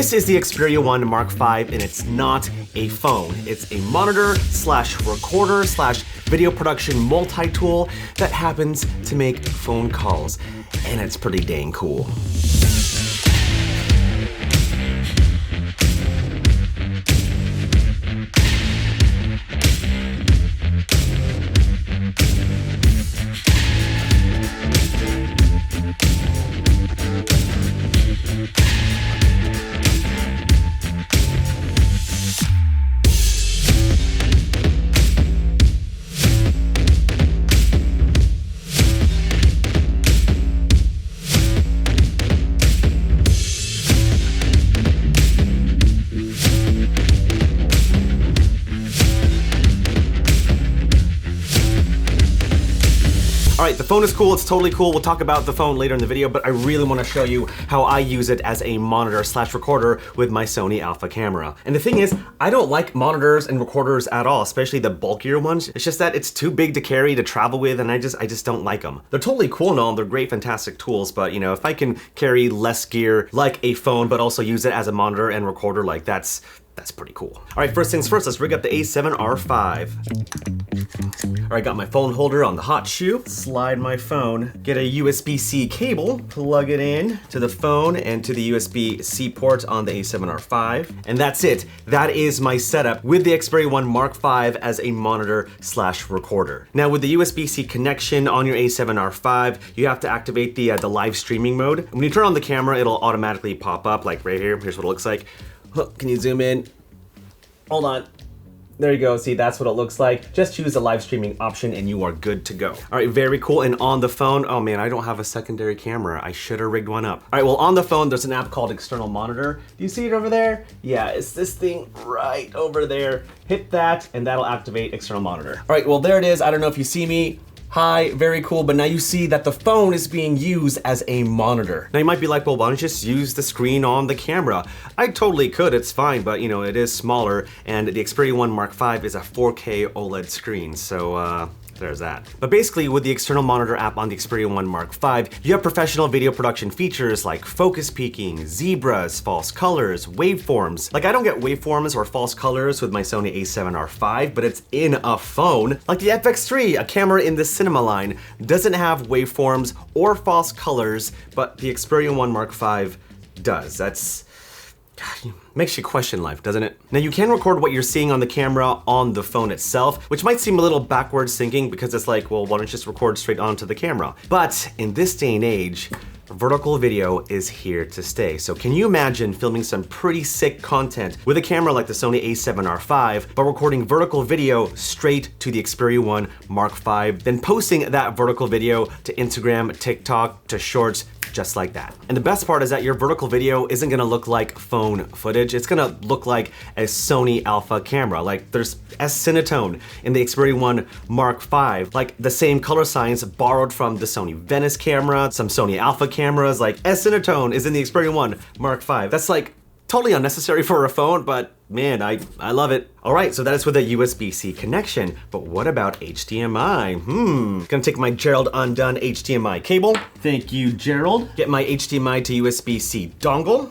This is the Xperia 1 Mark V, and it's not a phone. It's a monitor slash recorder slash video production multi-tool that happens to make phone calls, and it's pretty dang cool. All right, the phone is cool, it's totally cool. We'll talk about the phone later in the video, but I really wanna show you how I use it as a monitor slash recorder with my Sony Alpha camera. And the thing is, I don't like monitors and recorders at all, especially the bulkier ones. It's just that it's too big to carry, to travel with, and I just don't like them. They're totally cool and all, they're great, fantastic tools, but you know, if I can carry less gear like a phone, but also use it as a monitor and recorder, like that's pretty cool. All right, first things first, let's rig up the A7R5. All right, got my phone holder on the hot shoe. Slide my phone, get a USB-C cable, plug it in to the phone and to the USB-C port on the A7R5. And that's it. That is my setup with the Xperia 1 Mark V as a monitor slash recorder. Now with the USB-C connection on your A7R5, you have to activate the live streaming mode. When you turn on the camera, it'll automatically pop up like right here. Here's what it looks like. Can you zoom in? Hold on. There you go. See, that's what it looks like. Just choose the live streaming option and you are good to go. All right, very cool. And on the phone, oh man, I don't have a secondary camera. I should have rigged one up. All right, well, on the phone, there's an app called External Monitor. Do you see it over there? Yeah, it's this thing right over there. Hit that and that'll activate External Monitor. All right, well, there it is. I don't know if you see me. Hi, very cool, but now you see that the phone is being used as a monitor. Now you might be like, well, why don't you just use the screen on the camera? I totally could, it's fine, but you know, it is smaller, and the Xperia 1 Mark V is a 4K OLED screen, so there's that. But basically, with the External Monitor app on the Xperia 1 Mark V, you have professional video production features like focus peaking, zebras, false colors, waveforms. Like I don't get waveforms or false colors with my Sony A7R5, but it's in a phone. Like the FX3, a camera in the cinema line, doesn't have waveforms or false colors, but the Xperia 1 Mark V does. That's, God, makes you question life, doesn't it? Now you can record what you're seeing on the camera on the phone itself, which might seem a little backwards thinking because it's like, well, why don't you just record straight onto the camera? But in this day and age, vertical video is here to stay. So can you imagine filming some pretty sick content with a camera like the Sony A7R5, but recording vertical video straight to the Xperia 1 Mark V, then posting that vertical video to Instagram, TikTok, to Shorts, just like that. And the best part is that your vertical video isn't gonna look like phone footage. It's gonna look like a Sony Alpha camera. Like there's S-Cinetone in the Xperia 1 Mark V, like the same color science borrowed from the Sony Venice camera, some Sony Alpha cameras, like S-Cinetone is in the Xperia 1 Mark V. That's like totally unnecessary for a phone, but man, I love it. All right, so that is with a USB-C connection, but what about HDMI? Gonna take my Gerald Undone HDMI cable. Thank you, Gerald. Get my HDMI to USB-C dongle.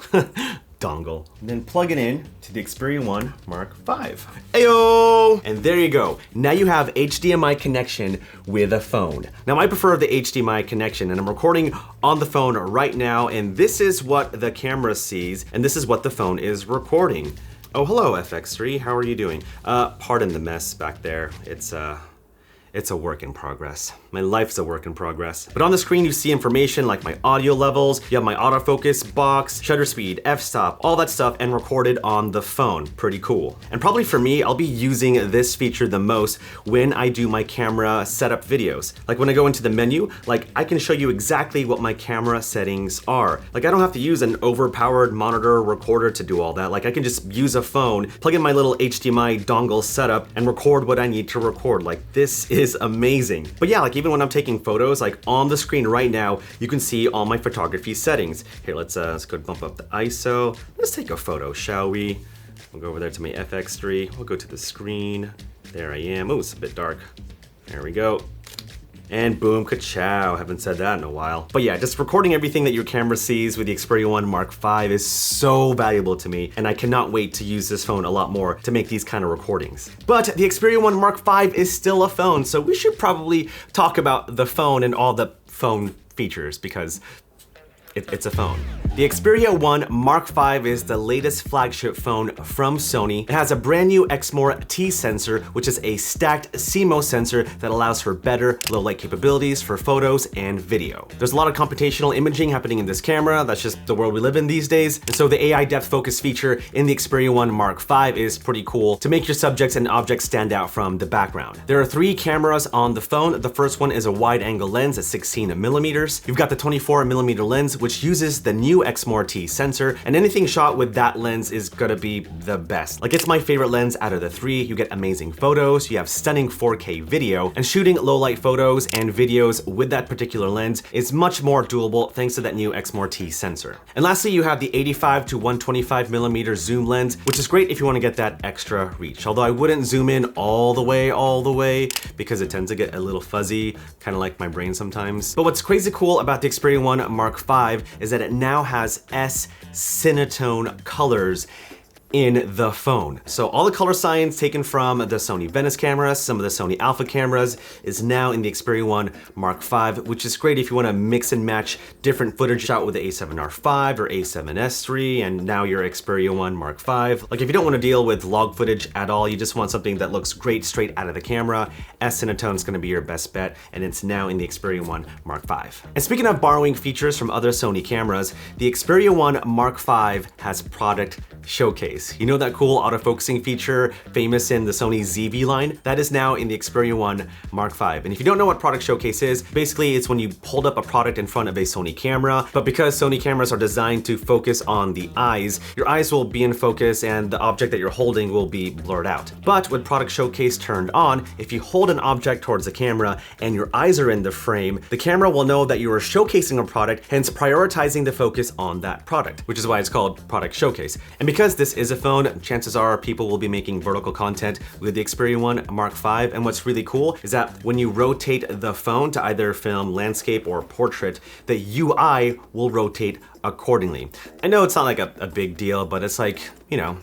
Dongle. And then plug it in to the Xperia 1 Mark V. Ayo! And there you go. Now you have HDMI connection with a phone. Now I prefer the HDMI connection, and I'm recording on the phone right now, and this is what the camera sees, and this is what the phone is recording. Oh, hello, FX3. How are you doing? Pardon the mess back there. It's a work in progress. My life's a work in progress. But on the screen, you see information like my audio levels, you have my autofocus box, shutter speed, f-stop, all that stuff, and recorded on the phone. Pretty cool. And probably for me, I'll be using this feature the most when I do my camera setup videos. Like when I go into the menu, like I can show you exactly what my camera settings are. Like I don't have to use an overpowered monitor recorder to do all that. Like I can just use a phone, plug in my little HDMI dongle setup, and record what I need to record. Like this is amazing. But yeah, like even when I'm taking photos, like on the screen right now, you can see all my photography settings. Here, let's go bump up the ISO. Let's take a photo, shall we? We'll go over there to my FX3. We'll go to the screen. There I am. Oh, it's a bit dark. There we go. And boom, ka-chow. Haven't said that in a while. But yeah, just recording everything that your camera sees with the Xperia 1 Mark V is so valuable to me, and I cannot wait to use this phone a lot more to make these kind of recordings. But the Xperia 1 Mark V is still a phone, so we should probably talk about the phone and all the phone features because it's a phone. The Xperia 1 Mark V is the latest flagship phone from Sony. It has a brand new Exmor T sensor, which is a stacked CMOS sensor that allows for better low light capabilities for photos and video. There's a lot of computational imaging happening in this camera. That's just the world we live in these days. And so the AI depth focus feature in the Xperia 1 Mark V is pretty cool to make your subjects and objects stand out from the background. There are 3 cameras on the phone. The first one is a wide angle lens at 16 millimeters. You've got the 24 millimeter lens, which uses the new Exmor T sensor, and anything shot with that lens is gonna be the best. Like, it's my favorite lens out of the 3. You get amazing photos, you have stunning 4K video, and shooting low light photos and videos with that particular lens is much more doable thanks to that new Exmor T sensor. And lastly, you have the 85 to 125 millimeter zoom lens, which is great if you want to get that extra reach. Although I wouldn't zoom in all the way, because it tends to get a little fuzzy, kind of like my brain sometimes. But what's crazy cool about the Xperia 1 Mark V is that it now has S-Cinetone colors in the phone. So all the color science taken from the Sony Venice cameras, some of the Sony Alpha cameras, is now in the Xperia 1 Mark V, which is great if you want to mix and match different footage shot with the A7R5 or A7S3, and now your Xperia 1 Mark V. Like, if you don't want to deal with log footage at all, you just want something that looks great straight out of the camera, S-Cinetone is going to be your best bet, and it's now in the Xperia 1 Mark V. And speaking of borrowing features from other Sony cameras, the Xperia 1 Mark V has product showcase. You know that cool autofocusing feature famous in the Sony ZV line? That is now in the Xperia 1 Mark V. And if you don't know what product showcase is, basically it's when you hold up a product in front of a Sony camera, but because Sony cameras are designed to focus on the eyes, your eyes will be in focus and the object that you're holding will be blurred out. But with product showcase turned on, if you hold an object towards the camera and your eyes are in the frame, the camera will know that you are showcasing a product, hence prioritizing the focus on that product, which is why it's called product showcase. And because this is a phone, chances are people will be making vertical content with the Xperia 1 Mark V. And what's really cool is that when you rotate the phone to either film landscape or portrait, the UI will rotate accordingly. I know it's not like a big deal, but it's like, you know,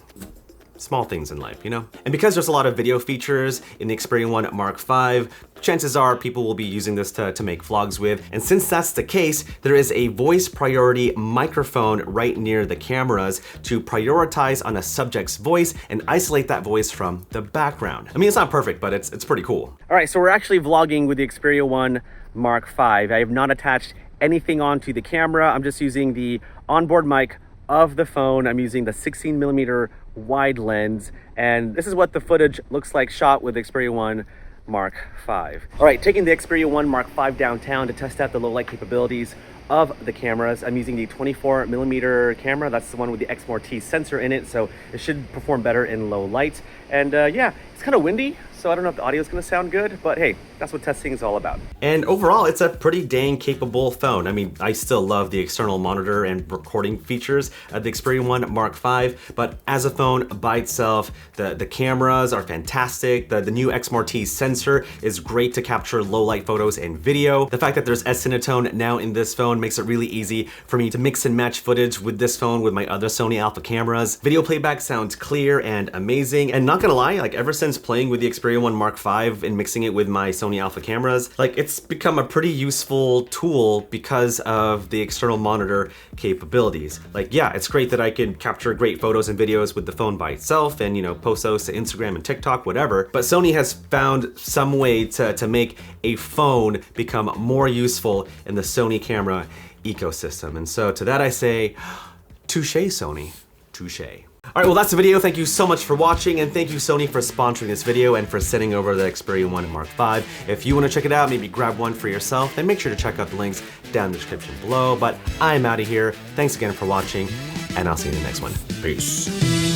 small things in life, you know? And because there's a lot of video features in the Xperia 1 Mark V, chances are people will be using this to make vlogs with. And since that's the case, there is a voice priority microphone right near the cameras to prioritize on a subject's voice and isolate that voice from the background. I mean, it's not perfect, but it's pretty cool. All right, so we're actually vlogging with the Xperia 1 Mark V. I have not attached anything onto the camera. I'm just using the onboard mic of the phone. I'm using the 16 millimeter wide lens, and this is what the footage looks like shot with the Xperia 1 Mark V. All right, taking the Xperia 1 Mark V downtown to test out the low light capabilities of the cameras. I'm using the 24 millimeter camera. That's the one with the Exmor T sensor in it, so it should perform better in low light. And yeah, it's kind of windy, so I don't know if the audio is going to sound good, but hey, that's what testing is all about. And overall, it's a pretty dang capable phone. I mean, I still love the external monitor and recording features of the Xperia 1 Mark V, but as a phone by itself, the cameras are fantastic. The new Exmor T sensor is great to capture low light photos and video. The fact that there's S-Cinetone now in this phone makes it really easy for me to mix and match footage with this phone with my other Sony Alpha cameras. Video playback sounds clear and amazing, and not gonna lie, like ever since playing with the Xperia 1 Mark V and mixing it with my Sony Alpha cameras, like it's become a pretty useful tool because of the external monitor capabilities. Like, yeah, it's great that I can capture great photos and videos with the phone by itself and, you know, post those to Instagram and TikTok, whatever, but Sony has found some way to make a phone become more useful in the Sony camera ecosystem. And so to that I say, touche, Sony, touche. All right, well, that's the video. Thank you so much for watching, and thank you, Sony, for sponsoring this video and for sending over the Xperia 1 Mark V. If you want to check it out, maybe grab one for yourself, then make sure to check out the links down in the description below. But I'm out of here. Thanks again for watching, and I'll see you in the next one. Peace.